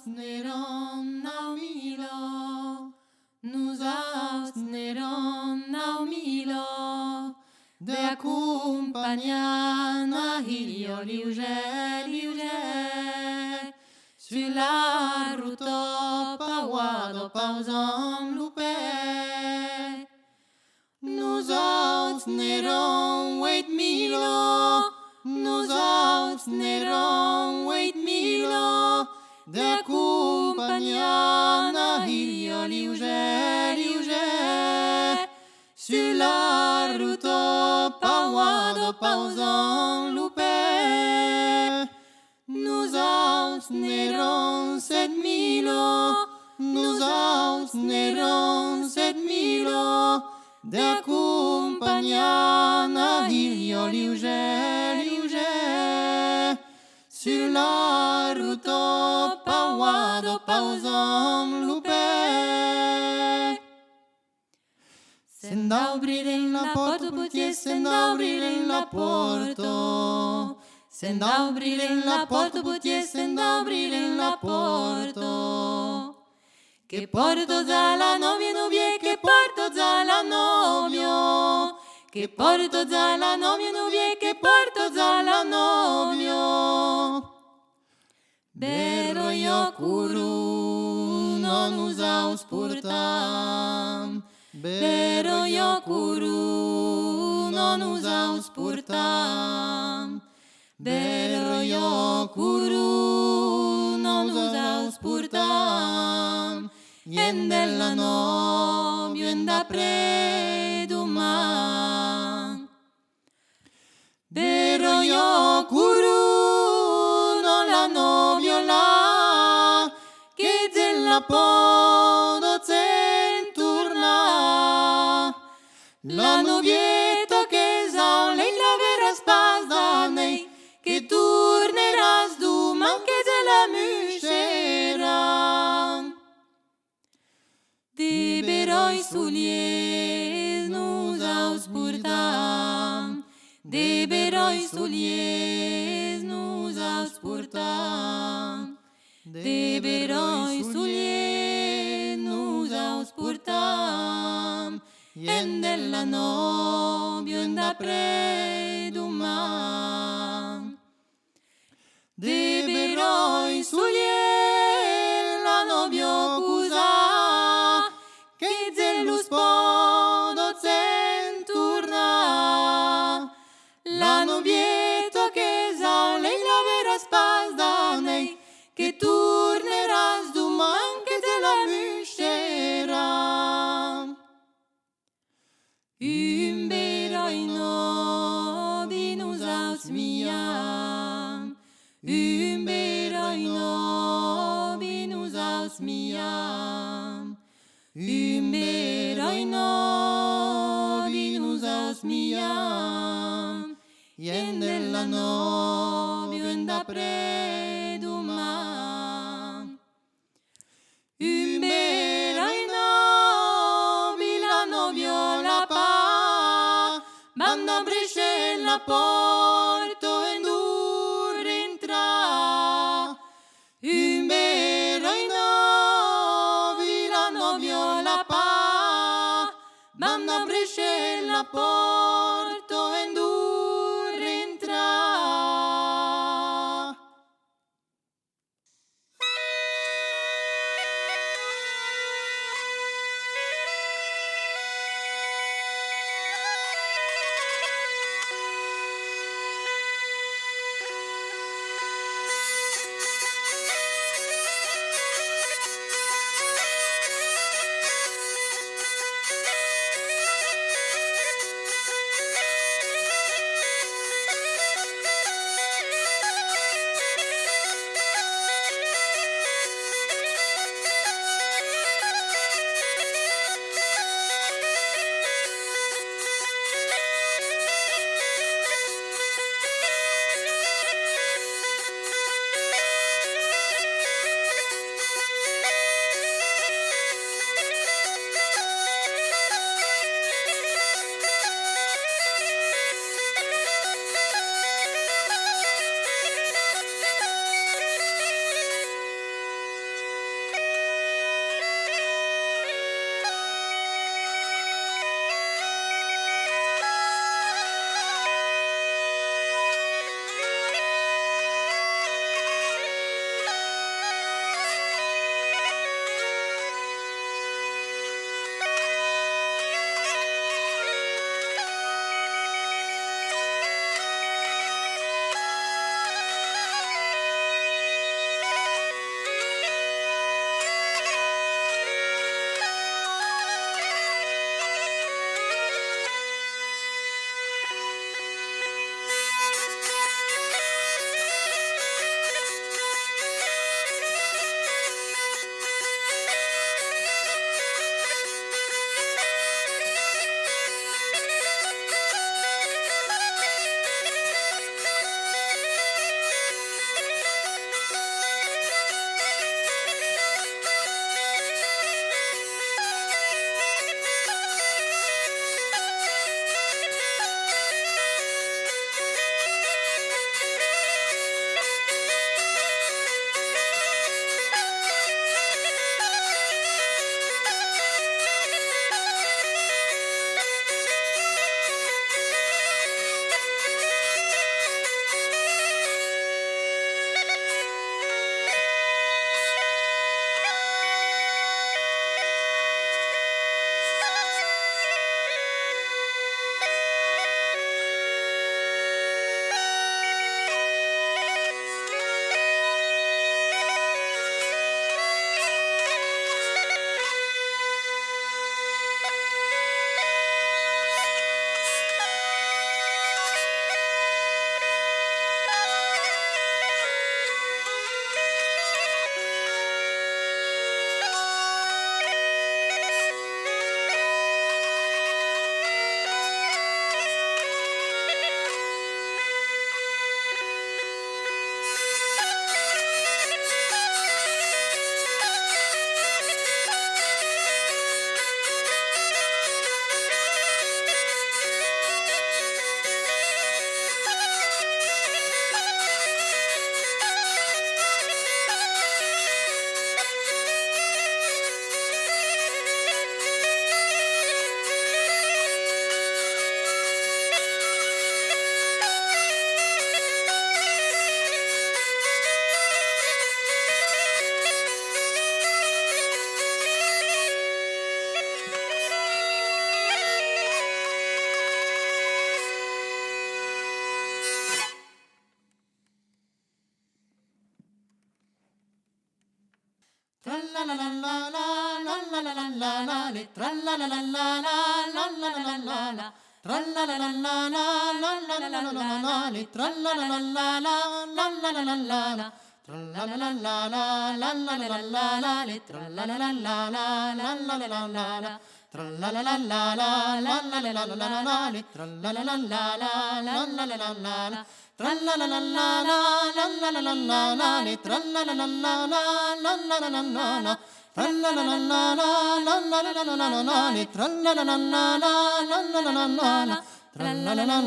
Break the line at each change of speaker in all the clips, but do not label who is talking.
n'eran 9.000 ans, nous n'eran 9.000 ans, de accompagnant a hilio liuge, sur la route pauado pausam lupe. Nous n'eran 8.000 ans, nous n'eran 8.000 ans, de accompagnant a hilio liuge, sur la route pauado pausam lupe. Nous n'eran 7.000 ans, nous n'eran 7.000 ans, d'accompagnant a hilio liuge, sur la route pauado pausam lupe. S'end'abriren la porta potier, s'end'abriren la porta. S'end'abriren la porta potier, s'end'abriren la porta. Che porto za la novie, che porto za la novio. Che porto za la novie, che porto za la novio. Bero io curu, non usaus purtam. Bero io curu, non usaus purtam. Bero io curu, non usaus purtam. Ien della novio en da preduman. Bero io curu, non la novio la, che della podo centurna. La novietta che sa lei la vera spasa nei, che torneras duman che se la muscera. De beroi sulies nous auspurtam, de beroi sulies nous auspurtam, de beroi sulies nous auspurtam, ien della novio en da preduman. De beroi sulies la novio cusa, che zellus podo centurna. La novietta che sa lei la vera spasa nei, che torneras duman che te la muscera. Un beroi novi nous ausmiam, un beroi novi nous ausmiam. Un beroi novi nous ausmiam, ien della novio en da preduman. Un beroi novi la novio la pa, banda bresce la porto en dur entra. Un beroi novi la novio la pa, banda bresce la porto en dur entra. la la la la la la la la la le tra la la la la la la la la la la tra la la la la la la la la la la le tra la la la la la la la la la la tra la la la la la la la la la la le tra la la la la la la la la la la tra la la la la la la la la la la la le tra la la la la la la la la la la la tra la la la la la la la la la la le tra la la la la la la la la la la tra la la la la la la la la la la la le tra la la la la la la la la la la tra la la la la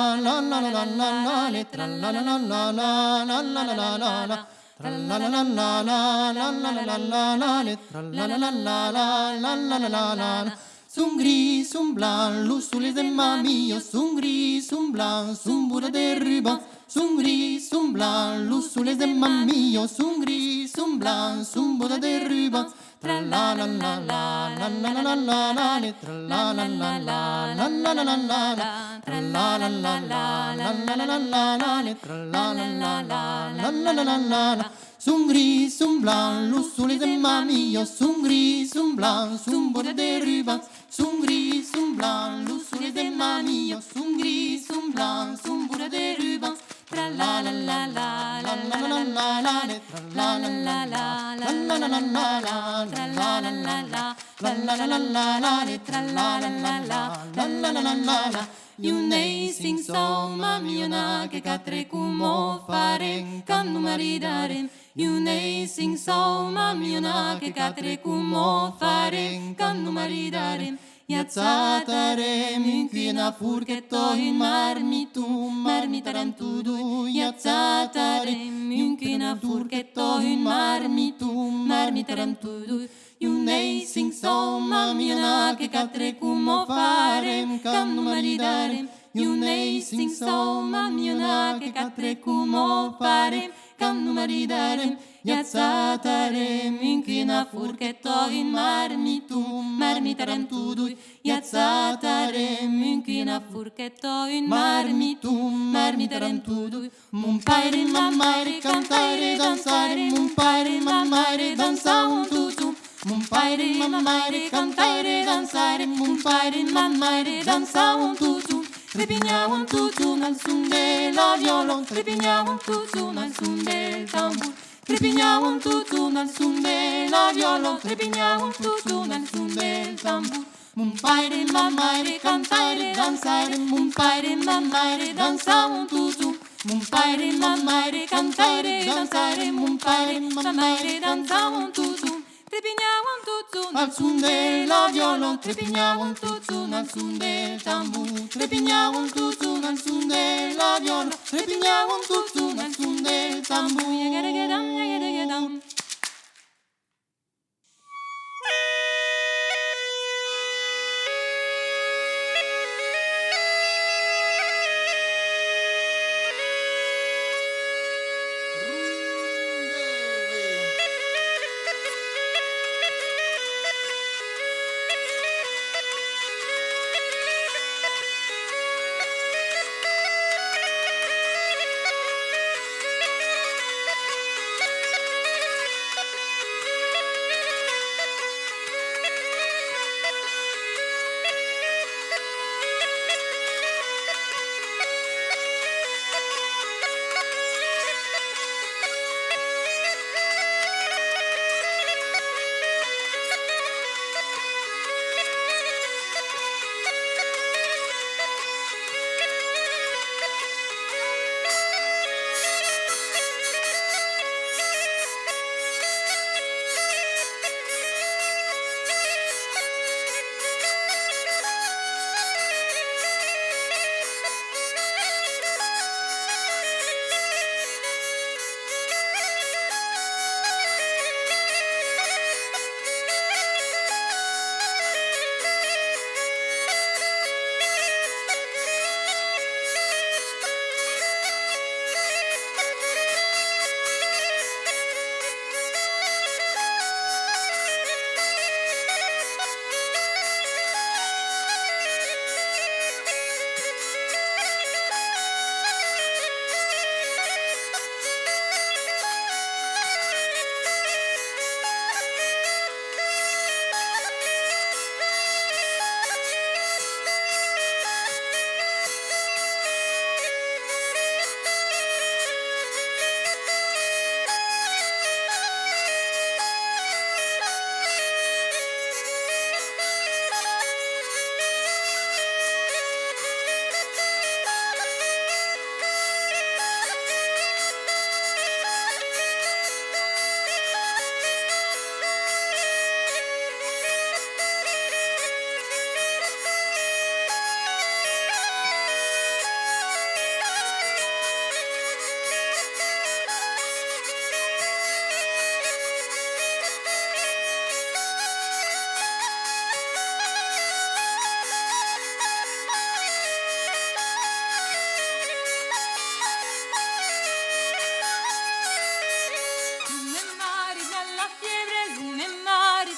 la la la la la la le tra la la la la la la la la la la tra la la la la la la la la la la le tra la la la la la la la la la la sun gris, sun blanc, l'ussule de mamio, sun gris, sun blanc, sun bura de ruban, sun gris, sun blanc, l'ussule de mamio, sun gris, sun blanc, sun bura de ruban, tra la la la la la la la la la la le tra la la la la la la la la la la tra la la la la la la la la la la le tra la la la la la la la la la la sun gris, sun blanc, l'ussule de mamio, sun gris, sun blanc, sun bura de ruban, sun gris, sun blanc, l'ussule de mamio, sun gris, sun blanc, sun bura de ruban, tra la la la la la la la la la le tra la la la la la la la la la la tra la la la la la la la la la la le tra la la la la la la la la la la you nei sing song mamiona che catre como faren cannu maridaren you nei sing song mamiona che catre como faren cannu maridaren Iazzatare minchina furchetto in marmitarantudu Iazzatare minchina furchetto in marmitarantudu You nei sing song mamiona che catre como farem cannu maridare You nei sing song mamiona che catre como farem cannu maridare Iazzatare minchina furchetto in marmitarantudu Iazzatare minchina furchetto in marmitarantudu Mun paire mammaire cantare danzare Mun paire mammaire danza un tutu Mun paire mammaire cantare danzare Mun paire mammaire danza un tutu Trepigna un tutu nel sun della viola Trepigna un tutu nel sun del tambur Trepigna un tutu nel sun della viola Trepigna un tutu nel sun del tambur Mun paire mammaire cantare danzare Mun paire mammaire danza un tutu Mun paire mammaire cantare danzare Mun paire mammaire danza un tutu Trepigna un tutu al sun della viola Trepigna un tutu al sun del tambur Trepigna un tutu al sun della viola Trepigna un tutu al sun del tambur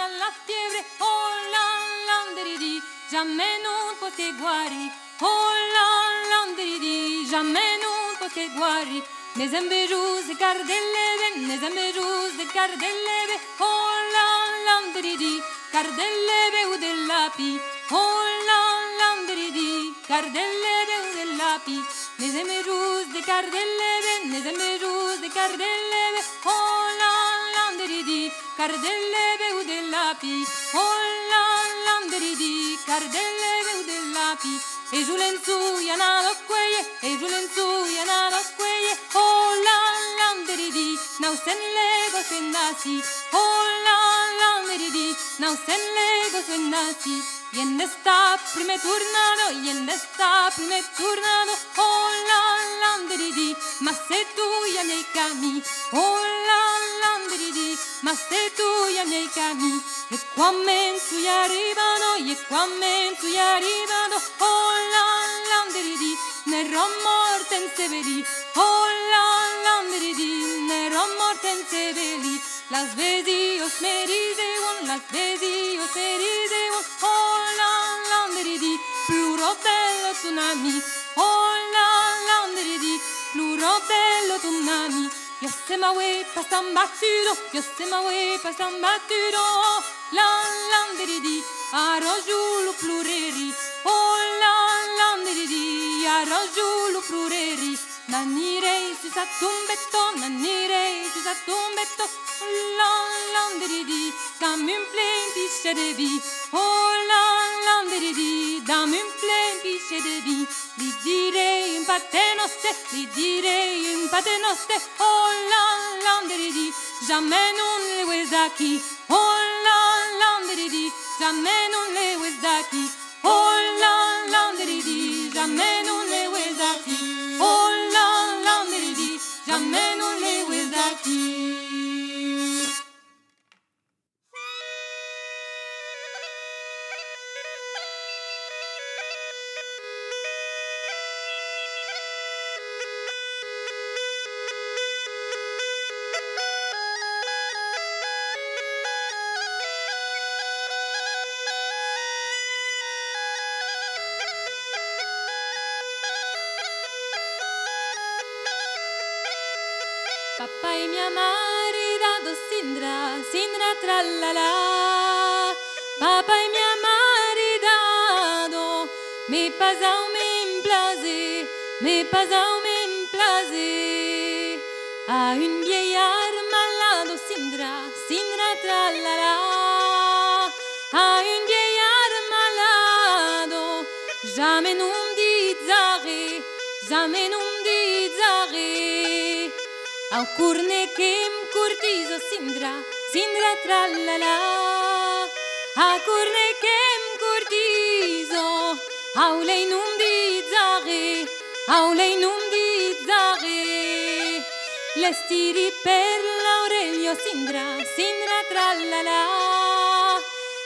a la fiebre, oh landeridi, jamais non poté guari, oh landeridi, jamais non poté guari. Nes embejus de cardellebe, nes embejus de cardellebe, oh landeridi, cardellebe u del lapi, oh landeridi, cardellebe u del lapi. Nes embejus de cardellebe, nes embejus de cardellebe, oh landeridi, cardellebe u del lapi, oh landeridi, cardellebe u del lapi. E giulenzu yanalo queye, e giulenzu yanalo queye, oh landeridi, now sen lego sen nasi, oh landeridi, now sen lego sen nasi. Y en esta prime turnado, y en esta prime turnado, oh landeridi, ma se tu ya nei cami, oh landeridi, ma se tu ya nei cami. E qua mensu ya arrivano, e qua mensu ya arrivano, oh landeridi, ne morten severi, oh landeridi, ne morten severi. Las vesios me rideon, las vesios me rideon, oh landeridi, pluro bello tsunami, oh landeridi, pluro bello tsunami. Yo se ma way pasan batido, yo se ma way pasan batido, landeridi, arrojulu plureri, oh landeridi, arrojulu plureri. Nanirei si sa tumbetto, nanirei si sa tumbetto, landeridi, dammi un plein pichet de vie, oh landeridi, dammi un plein pichet de vie. Li direi in paternoste, li direi in paternoste, oh landeridi, jamais non le wezaki, oh landeridi, jamais non le wezaki, oh landeridi, jamais non le wezaki, oh landeridi, jamais non le wezaki. Papà e mia maridado Sindra, Sindra trallala. Papà e mia maridado, me pasau me place, me pasau me place. A une vieillard malade Sindra, Sindra trallala. A une vieillard malade, jamais non dit zare, jamais non dit zare. Au curne kem curtizo Sindra, Sindra trallala. A curne kem curtizo, aulei num di zare, aulei num di zare. L'estiri per l'Aurelio Sindra, Sindra trallala.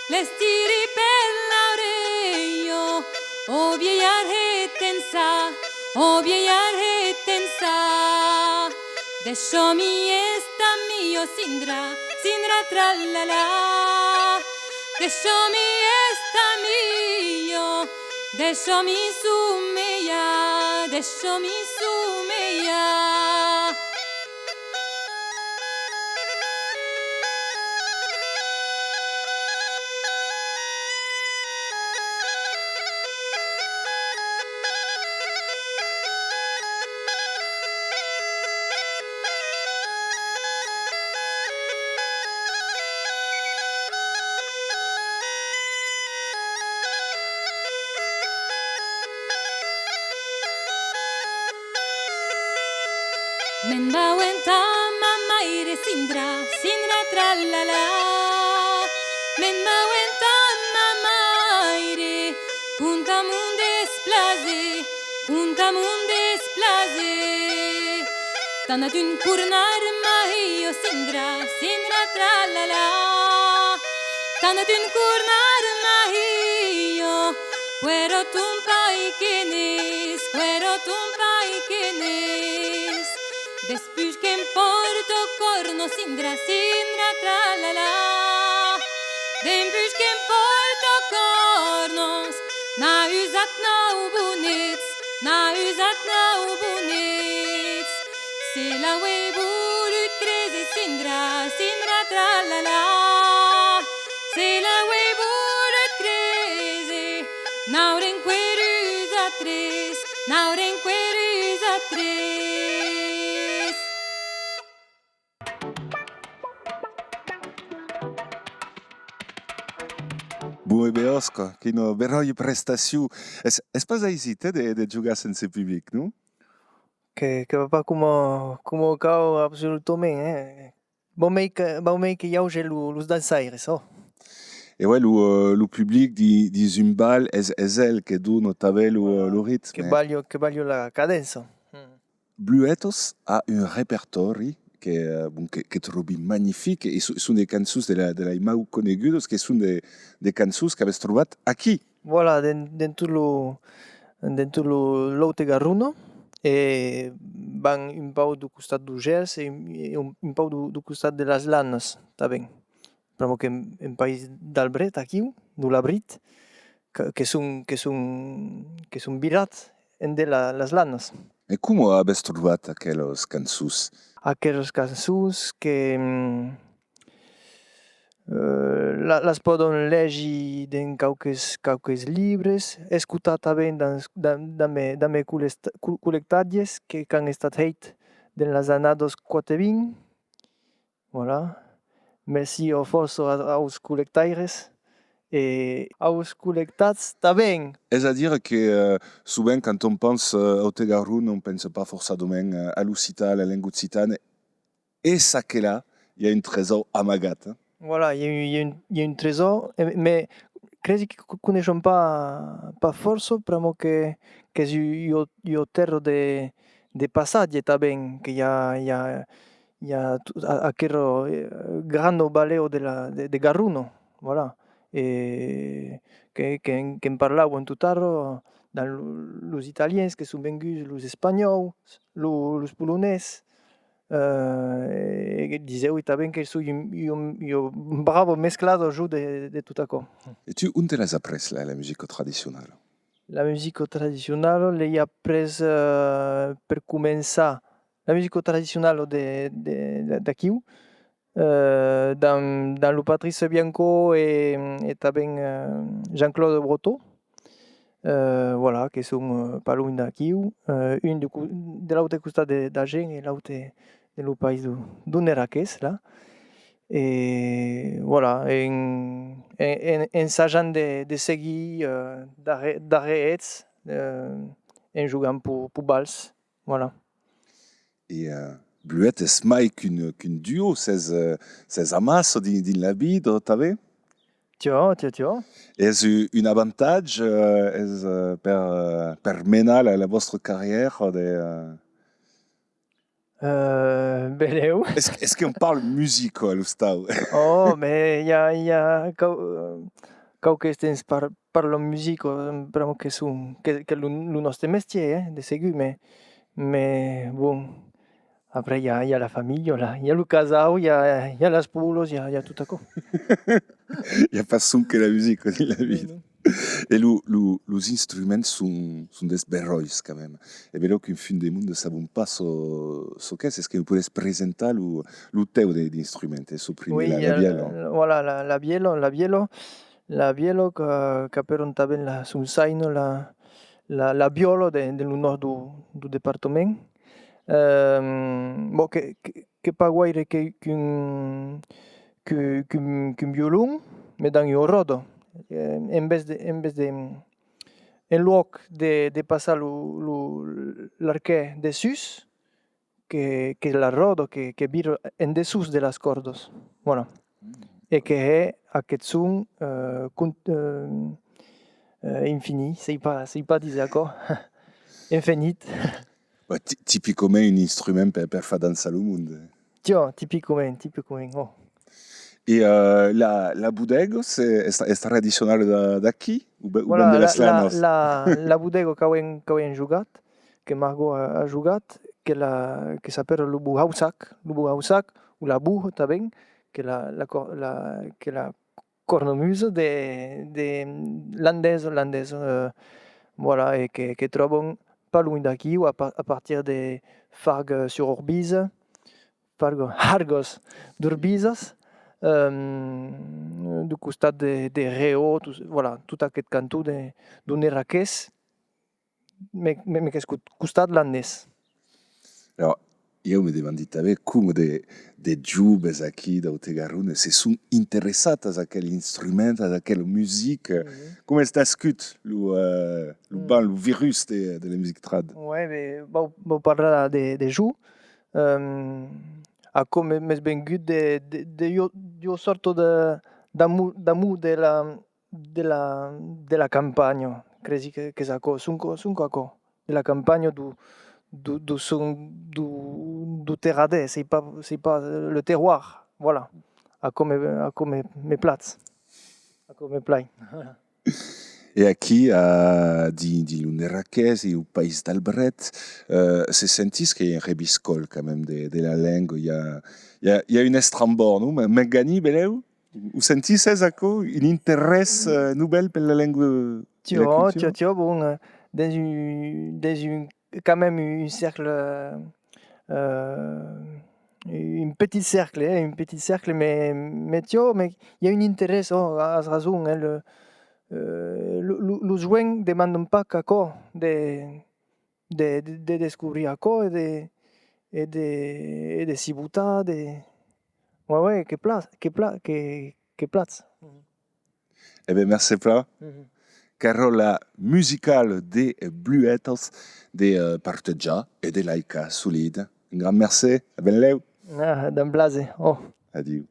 L'estiri per l'Aurelio, o vieillard hetensa, o vieillard hetensa. Deixo mi esta mio Sindra, Sindra trallala. Deixo mi esta mio, deixo mi sumeia, deixo mi sumeia. Men bauenta mamma ire Sindra, Sindra trallala. Men bauenta mamma ire, punta mundes place, punta mundes place. Tanat un curnar mahio Sindra, Sindra trallala. Tanat un curnar mahio, puero tumpa ikenes, puero tumpa ikenes. Después que en Porto corno Sindra, Sindra tralala. Dempus que porta cornos, na usat na ubunits, na usat na ubunits. C'est la way boulut creze sindra, sindra tralala. C'est la way boulut creze, nauren querus a tres, nauren querus a tres.
Bun, ebe Oscar, quina berroia prestació. És pas hesité de jugar sense públic, non?
Que va pas como cau absolutament, Bon mei que jau los dansaires, oh.
E ouais, lo public di Zumbal es el que dona també lo ritme.
Que baglio la cadenza.
Bluetos ha un repertori que trobi magnifique e són des cançons de la imau conegudes que són des cançons que habes trobat aquí.
Voilà, dentro lo Loute Garruno, e van un pau do costat do Gers e un pau do costat de las Lanas, tá ben. Pramo que en país d'Albret, aquí, do Labrit, que son virats en de las Lanas.
E como habes trobat aquelas cançons?
Aquelas cançons que las podon legi den cauques libres, escutar também da me collectadjes que han estat heit den las anados 420. Voilà. Merci ao forço aos collectaires e aos collectats também.
És a dir que souvent quand on pense ao Tegarun, on pense pas forçadament à l'Occità, la langue occitane. Et ça que là, il y a un trésor amagat. Hein?
Voilà, il y a un trésor, mais crezi que coneixem pas força, pramo que io terro de passatge também, que ya aquero grande baleo de Garruno, voilà. E que en parlau en tutarro los italiens que son vengus, los espanyols, los polonès. Diseu também que sou un bravo mesclado giù de tutto.
Et tu, on te l'as appris la musique traditionnelle?
La musique traditionnelle l'hai appris per començar. La musique traditionnelle d'aquí, dans le Patrice Bianco et também Jean-Claude Breton. Voilà, que sont pas loin d'aquí. Une de l'autre côté d'Agen et l'autre de lo país do Neraqués, là. Et voilà, ensajant de seguir darrerets en jugant pour Bals. Voilà.
Et Bluet és mai qu'un duo, ces amas din la vida, també?
Tio.
És un avantatge per menar la vostra carrière de...
Beleu.
Est-ce qu'on parle musique à l'Ostau?
Oh, mais il y a quelques temps parlons musique, vraiment que le nostre métier, de ségur, mais bon, après il y a la famille, il y a le casau, il y a las poulos, il y a tout à coup.
Il n'y a pas son que la musique dans la vie. Et les instruments sont des berrois quand même. Et bien qu'un fin du monde ne savons pas ce qu'est. Est-ce que vous pouvez présenter le teu d'instruments et supprimer la violon?
Voilà, la violo que per também sul saino la violo del nord do departamento. Bon, que pas guaire qu'un violon, mais dans un rodo. En vez de en loc de passar l'arquet de sus, que la rodo que viro en dessús de las cordos. Voilà. E que è aquest son infini, sei pas dire d'accord. Infinit.
Typiquement un instrument per faire danser le monde.
Tio, typiquement. Oh.
Et la bodega, c'est traditionnel d'ici ou
Voilà,
ben de las lanas?
la bodega que heu jugat, que Margot a jugat, que s'appelle le Buhausac, ou la Buh também, que la cornemuse landaises, voilà, et que trobam pas loin d'aquí, ou à partir de Fargues sur Orbise, Argos d'Urbizas, du costat de Reo, voilà, tout aquest cantó d'un Erraquès, mais que és costat landès.
Alors, io mi demandi també come de giubes aquí d'Autegarrone se sunt interessatas a aquel instrument, a aquella musique. Come è nascut lo virus de la musique trad?
Ouais, mais vau parlar de jou. A com m'és vengut jo sorto d'amor de la campagna, crezi que saco, sunt aco, de la campagna du terradè, c'est pas le terroir, voilà, a com me plats, a com me plai.
E aqui, di l'Unerraquès e au País d'Albret, se sentis qu'il y a un rebiscol quand même de la langue. Il y a une estrambor, non? Mais gani, beleu? Ou sentis aco un interès nouvel per la langue de la culture?
Tiens, bon, quand même un cercle, un petit cercle, mais il y a un intérêt, à raison, hein, los joints ne demandent pas qu'aco de découvrir aco et de s'y bouter, ouais, que place.
Eh bien, merci pla. Carola musicale des Bluettes, de Parteggia et de Laika Solide. Un grand merci. À ben leu.
D'un blase. Oh.
Adieu.